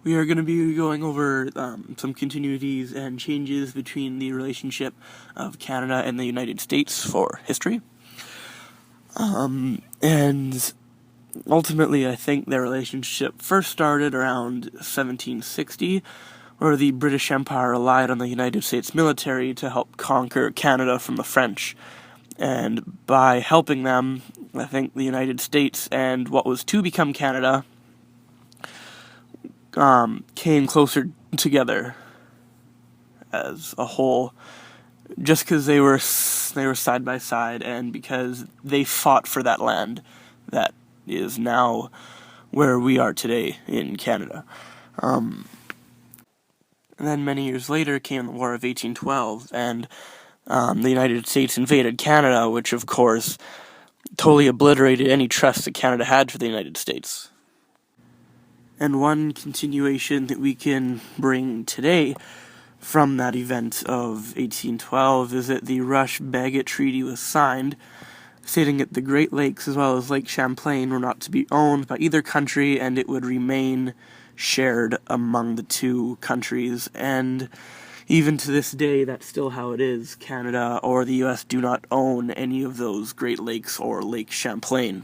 We are going to be going over some continuities and changes between the relationship of Canada and the United States for history. And ultimately, I think their relationship first started around 1760, where the British Empire relied on the United States military to help conquer Canada from the French. And by helping them, I think the United States and what was to become Canada came closer together as a whole, just because they were side by side, and because they fought for that land that is now where we are today in Canada. And then many years later came the War of 1812, and the United States invaded Canada, which of course totally obliterated any trust that Canada had for the United States. And one continuation that we can bring today from that event of 1812 is that the Rush-Bagot Treaty was signed, stating that the Great Lakes as well as Lake Champlain were not to be owned by either country, and it would remain shared among the two countries. And even to this day, that's still how it is. Canada or the US do not own any of those Great Lakes or Lake Champlain.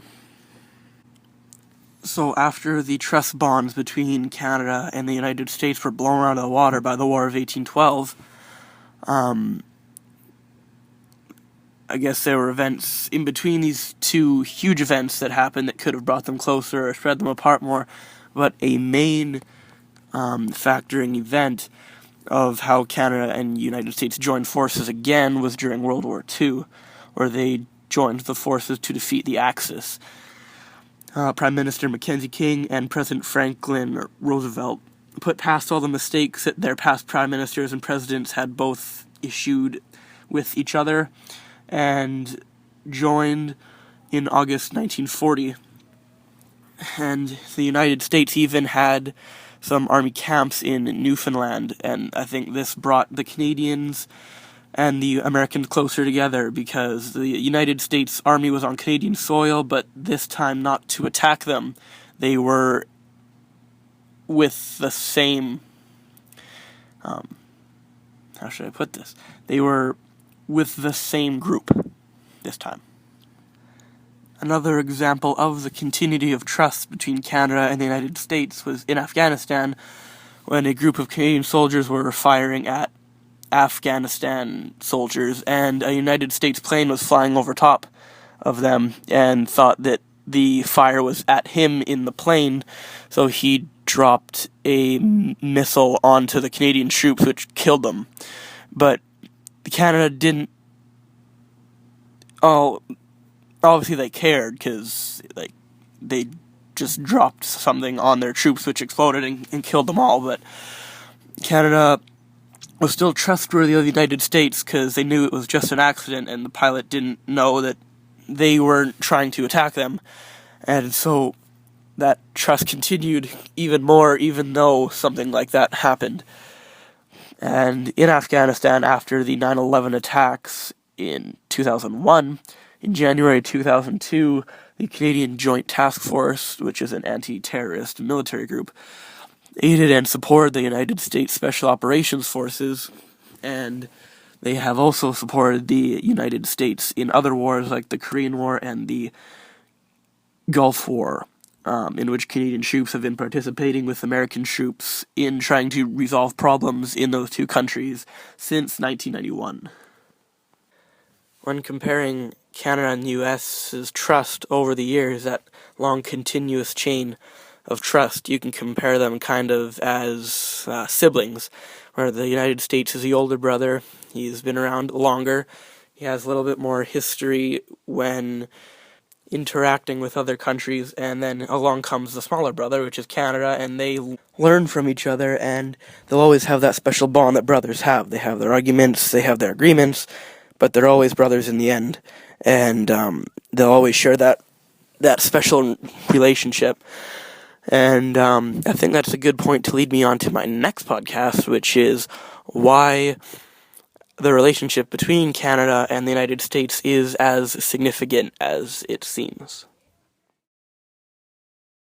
So after the trust bonds between Canada and the United States were blown out of the water by the War of 1812, I guess there were events in between these two huge events that happened that could have brought them closer or spread them apart more, but a main factoring event of how Canada and the United States joined forces again was during World War II, where they joined the forces to defeat the Axis. Prime Minister Mackenzie King and President Franklin Roosevelt put past all the mistakes that their past prime ministers and presidents had both issued with each other, and joined in August 1940. And the United States even had some army camps in Newfoundland, and I think this brought the Canadians and the Americans closer together, because the United States Army was on Canadian soil, but this time not to attack them. They were with the same, how should I put this? They were with the same group this time. Another example of the continuity of trust between Canada and the United States was in Afghanistan, when a group of Canadian soldiers were firing at Afghanistan soldiers, and a United States plane was flying over top of them and thought that the fire was at him in the plane, so he dropped a missile onto the Canadian troops, which killed them. But Canada didn't... obviously they cared, because they just dropped something on their troops which exploded and killed them all, but Canada was still trustworthy of the United States because they knew it was just an accident and the pilot didn't know that they weren't trying to attack them. And so that trust continued even more, even though something like that happened. And in Afghanistan, after the 9/11 attacks in 2001, in January 2002, the Canadian Joint Task Force, which is an anti-terrorist military group, aided and supported the United States Special Operations Forces, and they have also supported the United States in other wars like the Korean War and the Gulf War, in which Canadian troops have been participating with American troops in trying to resolve problems in those two countries since 1991. When comparing Canada and the U.S.'s trust over the years, that long continuous chain of trust, you can compare them kind of as siblings, where the United States is the older brother. He's been around longer. He has a little bit more history when interacting with other countries, and then along comes the smaller brother, which is Canada, and they learn from each other, and they'll always have that special bond that brothers have. They have their arguments, they have their agreements, but they're always brothers in the end, and they'll always share that special relationship. And I think that's a good point to lead me on to my next podcast, which is why the relationship between Canada and the United States is as significant as it seems.